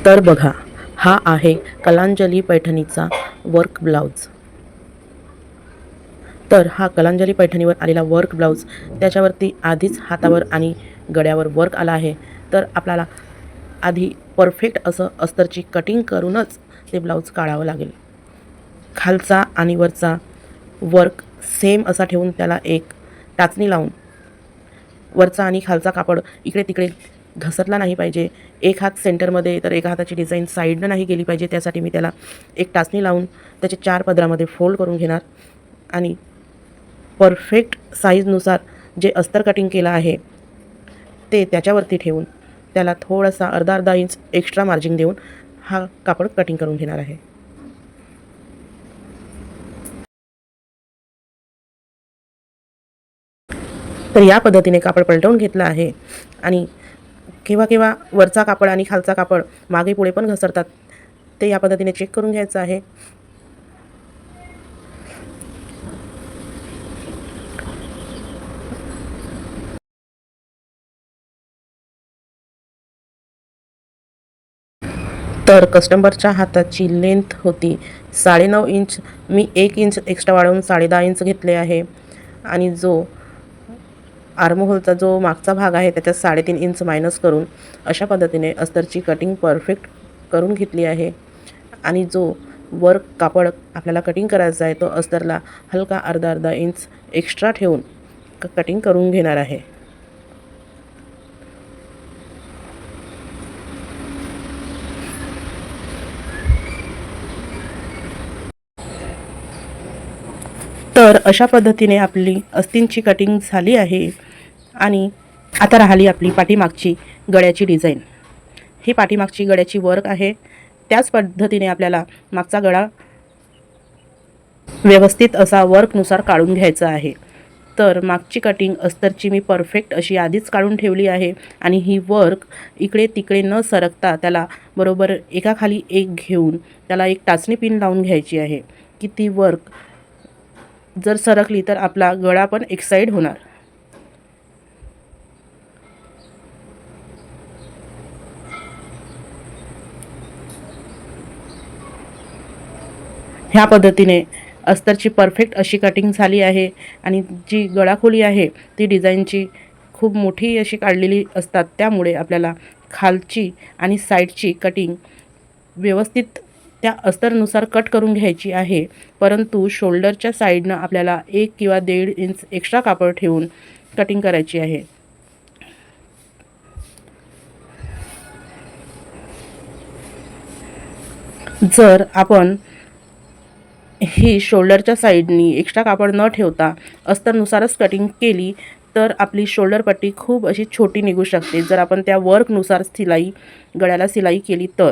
तर बघा, हा आहे कलांजली पैठणीचा वर्क ब्लाऊज. तर हा कलांजली पैठणीवर आलेला वर्क ब्लाऊज, त्याच्यावरती आधीच हातावर आणि गळ्यावर वर्क आला आहे. तर आपल्याला आधी परफेक्ट असं अस्तरची कटिंग करूनच ते ब्लाऊज काढावं लागेल. खालचा आणि वरचा वर्क सेम असा ठेवून त्याला एक टाचणी लावून वरचा आणि खालचा कापड इकडे तिकडे घसरला नाही पाहिजे. एक हात सेंटरमध्ये तर एका हाताची डिझाईन साईडनं नाही गेली पाहिजे. त्यासाठी मी त्याला एक टाचणी लावून त्याचे 4 पदरामध्ये फोल्ड करून घेणार आणि परफेक्ट साईजनुसार जे अस्तर कटिंग केलं आहे ते त्याच्यावरती ठेवून त्याला थोडासा अर्धा इंच एक्स्ट्रा मार्जिन देऊन हा कापड कटिंग करून घेणार आहे. तर या पद्धतीने कापड पलटवून घेतलं आहे आणि केव्हा केव्हा वरचा कापड आणि खालचा कापड मागे पुढे पण घसरतात. ते या पद्धतीने चेक करून घ्यायचं आहे. तर कस्टमरच्या हाताची लेंथ होती 9.5 इंच. मी 1 इंच एक्स्ट्रा वाढवून 10.5 इंच घेतले आहे आणि जो आर्महोलचा जो मागचा भाग आहे त्याच्यात 3.5 इंच मायनस करून अशा पद्धतीने अस्तरची कटिंग परफेक्ट करून घेतली आहे. आणि जो वर्क कापड आपल्याला कटिंग करायचा आहे तो अस्तरला हलका अर्धा इंच एक्स्ट्रा ठेवून कटिंग करून घेणार आहे. तर अशा पद्धतीने आपली अस्तींची कटिंग झाली आहे आणि आता राहिली आपली पाठीमागची गळ्याची डिझाईन. ही पाठीमागची गळ्याची वर्क आहे. त्याच पद्धतीने आपल्याला मागचा गळा व्यवस्थित असा वर्कनुसार काढून घ्यायचा आहे. तर मागची कटिंग अस्तरची मी परफेक्ट अशी आधीच काढून ठेवली आहे आणि ही वर्क इकडे तिकडे न सरकता त्याला बरोबर एकाखाली एक घेऊन त्याला एक टाचणी पिन लावून घ्यायची आहे की ती वर्क जर सरकली तर आपला गळा पण एक साईड होणार. ह्या पद्धतीने अस्तरची परफेक्ट अशी कटिंग झाली आहे आणि जी गळाखोली आहे ती डिझाईनची खूप मोठी अशी काढलेली असतात. त्यामुळे आपल्याला खालची आणि साईडची कटिंग व्यवस्थित त्या अस्तरनुसार कट करून घ्यायची आहे. परंतु शोल्डरच्या साईडनं आपल्याला 1 किंवा 1.5 इंच एक्स्ट्रा कापड ठेवून कटिंग करायची आहे. जर आपण ही शोल्डरच्या साईडनी एक्स्ट्रा कापड न ठेवता अस्तरनुसारच कटिंग केली तर आपली शोल्डर पट्टी खूप अशी छोटी निघू शकते जर आपण त्या वर्कनुसार गळ्याला सिलाई केली तर.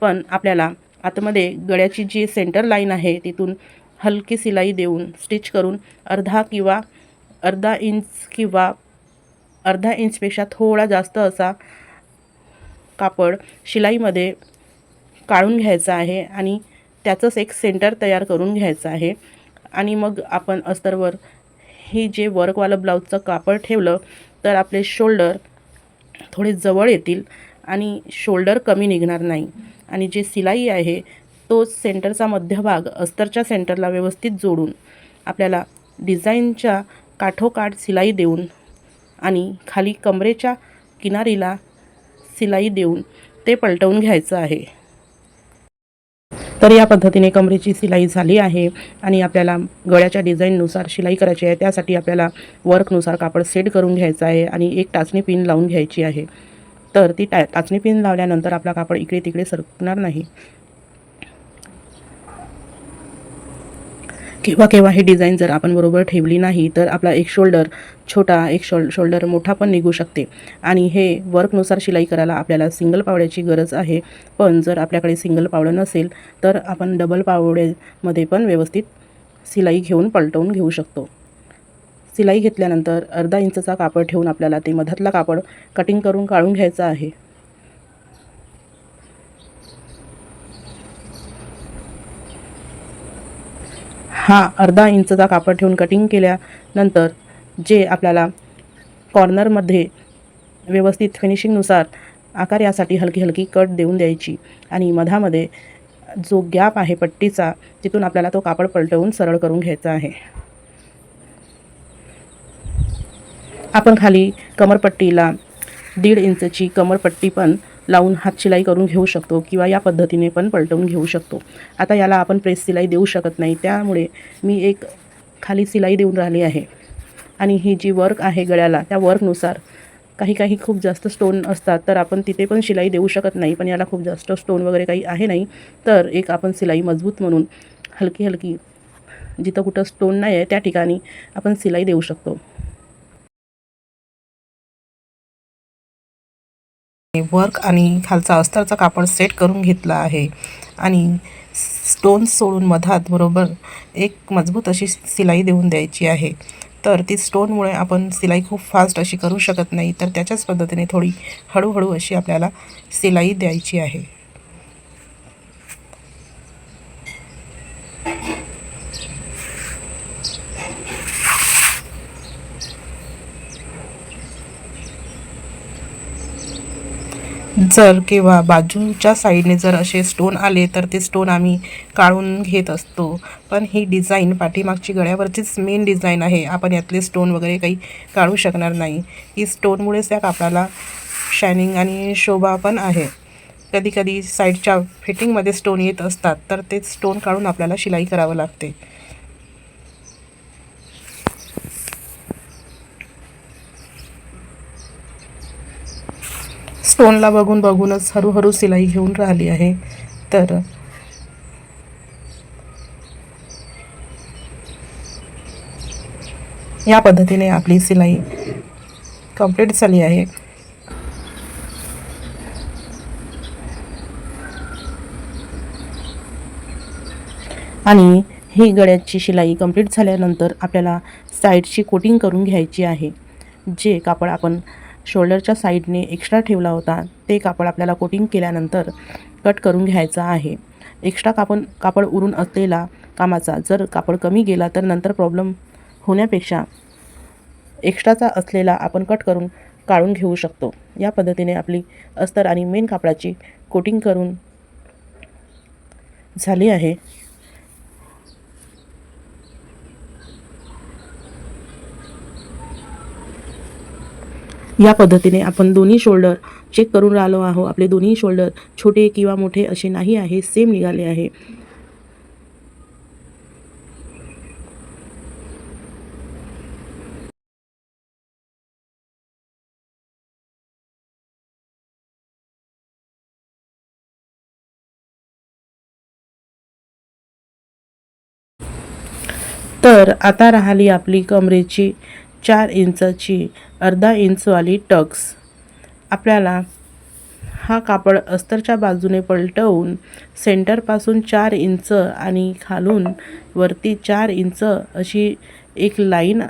पण आपल्याला आतमध्ये गळ्याची जी सेंटर लाईन आहे तिथून हलकी सिलाई देऊन स्टिच करून अर्धा इंचपेक्षा थोडा जास्त असा कापड शिलाईमध्ये काढून घ्यायचा आहे आणि त्याचंच एक सेंटर तयार करून घ्यायचं आहे. आणि मग आपण अस्तरवर हे जे वर्कवालं ब्लाऊजचं कापड ठेवलं तर आपले शोल्डर थोडे जवळ येतील आणि शोल्डर कमी निघणार नाही. आणि जे सिलाई आहे तो सेंटरचा मध्यभाग अस्तरच्या सेंटरला व्यवस्थित जोडून आपल्याला डिझाईनच्या काठोकाठ सिलाई देऊन आणि खाली कमरेच्या किनारीला सिलाई देऊन ते पलटवून घ्यायचं आहे. तर या पद्धतीने कमरेची सिलाई झाली आहे आणि आपल्याला गळ्याच्या डिझाईननुसार शिलाई करायची आहे. त्यासाठी आपल्याला वर्कनुसार कापड सेट करून घ्यायचं आहे आणि एक टाचणी पिन लावून घ्यायची आहे. तर ती टाचणी पिन लावल्यानंतर आपला कापड इकडे तिकडे सरकणार नाही. केव्हा ही डिझाईन जर आपण बरोबर ठेवली नाही तर आपला एक शोल्डर छोटा एक शोल्डर मोठा पण निघू शकते. आणि हे वर्कनुसार शिलाई करायला आपल्याला सिंगल पावड्याची गरज आहे. पण जर आपल्याकडे सिंगल पावडं नसेल तर आपण डबल पावड्यामध्ये पण व्यवस्थित सिलाई घेऊन पलटवून घेऊ शकतो. सिलाई घेतल्यानंतर अर्धा इंचचा कापड ठेवून आपल्याला ते मधातला कापड कटिंग करून काढून घ्यायचं आहे. हा अर्धा इंचचा कापड ठेवून कटिंग केल्यानंतर जे आपल्याला कॉर्नरमध्ये व्यवस्थित फिनिशिंगनुसार आकार यासाठी हलकी हलकी कट देऊन द्यायची आणि मधामध्ये जो गॅप आहे पट्टीचा तिथून आपल्याला तो कापड पलटवून सरळ करून घ्यायचा आहे. आपण खाली कमरपट्टीला 1.5 इंचची कमरपट्टी पण लावून हात शिलाई करून घेऊ शकतो किंवा या पद्धतीने पण पलटवून घेऊ शकतो. आता याला आपण प्रेस शिलाई देऊ शकत नाही, त्यामुळे मी एक खाली शिलाई देऊन राहिली आहे. आणि ही जी वर्क आहे गळ्याला त्या वर्कनुसार काही खूप जास्त स्टोन असतात, तर आपण तिथे पण शिलाई देऊ शकत नाही. पण याला खूप जास्त स्टोन वगैरे काही आहे नाही, तर एक आपण शिलाई मजबूत म्हणून हलकी हलकी जिथं कुठं स्टोन नाही आहे त्या ठिकाणी आपण शिलाई देऊ शकतो. वर्क आणि खालचा अस्तरचा कापड सेट करून घेतला आहे आणि स्टोन्स सोडून मधात बरोबर एक मजबूत अशी शिलाई देऊन द्यायची आहे. तर ती स्टोनमुळे आपण शिलाई खूप फास्ट अशी करू शकत नाही, तर त्याच्याच पद्धतीने थोडी हळूहळू अशी आपल्याला शिलाई द्यायची आहे. जर किंवा बाजूच्या साईडने जर असे स्टोन आले तर ते स्टोन आम्ही काढून घेत असतो. पण ही डिझाईन पाठीमागची गळ्यावरचीच मेन डिझाईन आहे, आपण यातले स्टोन वगैरे काही काढू शकणार नाही. ही स्टोनमुळेच त्या कापडाला शायनिंग आणि शोभा पण आहे. कधी साईडच्या फिटिंगमध्ये स्टोन येत असतात, तर ते स्टोन काढून आपल्याला शिलाई करावं लागते. स्टोनला बघूनच हळूहळू शिलाई घेऊन राहिली आहे. तर या पद्धतीने आपली शिलाई कंप्लीट झाली आहे. आणि ही गळ्याची शिलाई कंप्लीट झाल्यानंतर आपल्याला साईडची कोटिंग करून घ्यायची आहे. जे कापड आपण शोल्डरच्या साईडने एक्स्ट्रा ठेवला होता ते कापड आपल्याला कोटिंग केल्यानंतर कट करून घ्यायचा आहे. एक्स्ट्रा कापड उरून असलेला कामाचा जर कापड कमी गेला तर नंतर प्रॉब्लेम होण्यापेक्षा एक्स्ट्राचा असलेला आपण कट करून काढून घेऊ शकतो. या पद्धतीने आपली अस्तर आणि मेन कापडाची कोटिंग करून झाली आहे. या पद्धतीने आपण दोन्ही शोल्डर चेक करून राहिलो आहोत. आपले दोन्ही शोल्डर छोटे किंवा मोठे असे नाही आहे, सेम निघाले आहे. तर आता राहिली आपली कमरेची 4 इंचाची अर्धा इंचवाली टक्स. आपल्याला हा कापड अस्तरच्या बाजूने पलटवून सेंटरपासून 4 इंच आणि खालून वरती 4 इंच अशी एक लाईन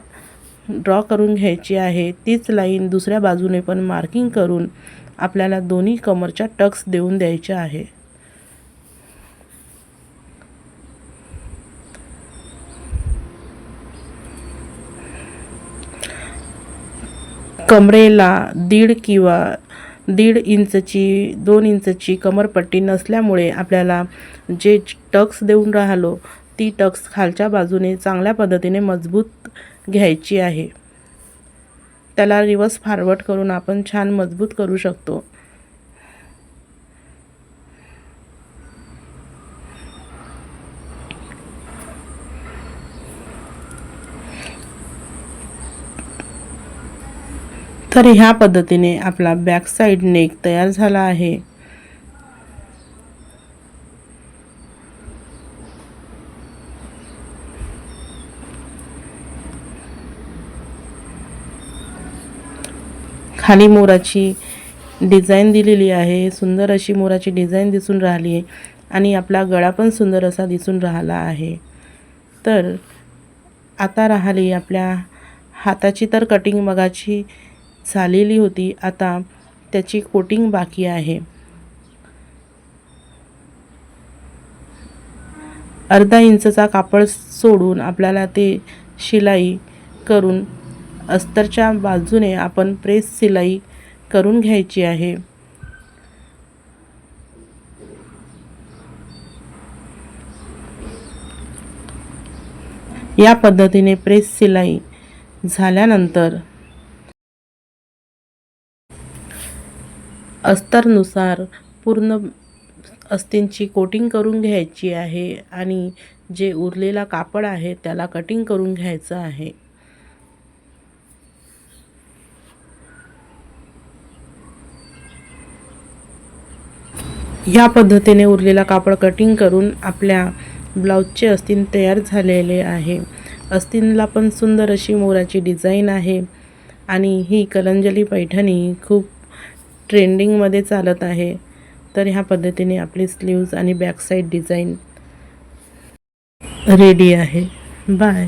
ड्रॉ करून घ्यायची आहे. तीच लाईन दुसऱ्या बाजूने पण मार्किंग करून आपल्याला दोन्ही कमरच्या टक्स देऊन द्यायच्या आहे. कमरेला 1.5 किंवा 1.5 इंचची 2 इंचची कमरपट्टी नसल्यामुळे आपल्याला जे टक्स देऊन राहिलो ती टक्स खालच्या बाजूने चांगल्या पद्धतीने मजबूत घ्यायची आहे. त्याला रिवर्स फॉरवर्ड करून आपण छान मजबूत करू शकतो. तर ह्या पद्धतीने आपला बॅक साइड नेक तयार झाला आहे. खाली मोराची डिझाईन दिलेली आहे. सुंदर अशी मोराची डिझाईन दिसून राहिली आहे आणि आपला गळा पण सुंदर असा दिसून राहिला आहे. तर आता राहिली आपल्या हाताची तर कटिंग मगाची झालेली होती, आता त्याची कोटिंग बाकी आहे. अर्धा इंचचा कापड सोडून आपल्याला ते शिलाई करून अस्तरच्या बाजूने आपण प्रेस शिलाई करून घ्यायची आहे. या पद्धतीने प्रेस शिलाई झाल्यानंतर अस्तरनुसार पूर्ण अस्तींची कोटिंग करून घ्यायची आहे आणि जे उरलेला कापड आहे त्याला कटिंग करून घ्यायचं आहे. या पद्धतीने उरलेला कापड कटिंग करून आपल्या ब्लाऊजचे अस्तीन तयार झालेले आहे. अस्तीनला पण सुंदर अशी मोराची डिझाईन आहे आणि ही कलंजली पैठणी खूप ट्रेंडिंगमध्ये चालत आहे. तर ह्या पद्धतीने आपली स्लीव्ज आणि बॅक साईड डिझाईन रेडी आहे. बाय.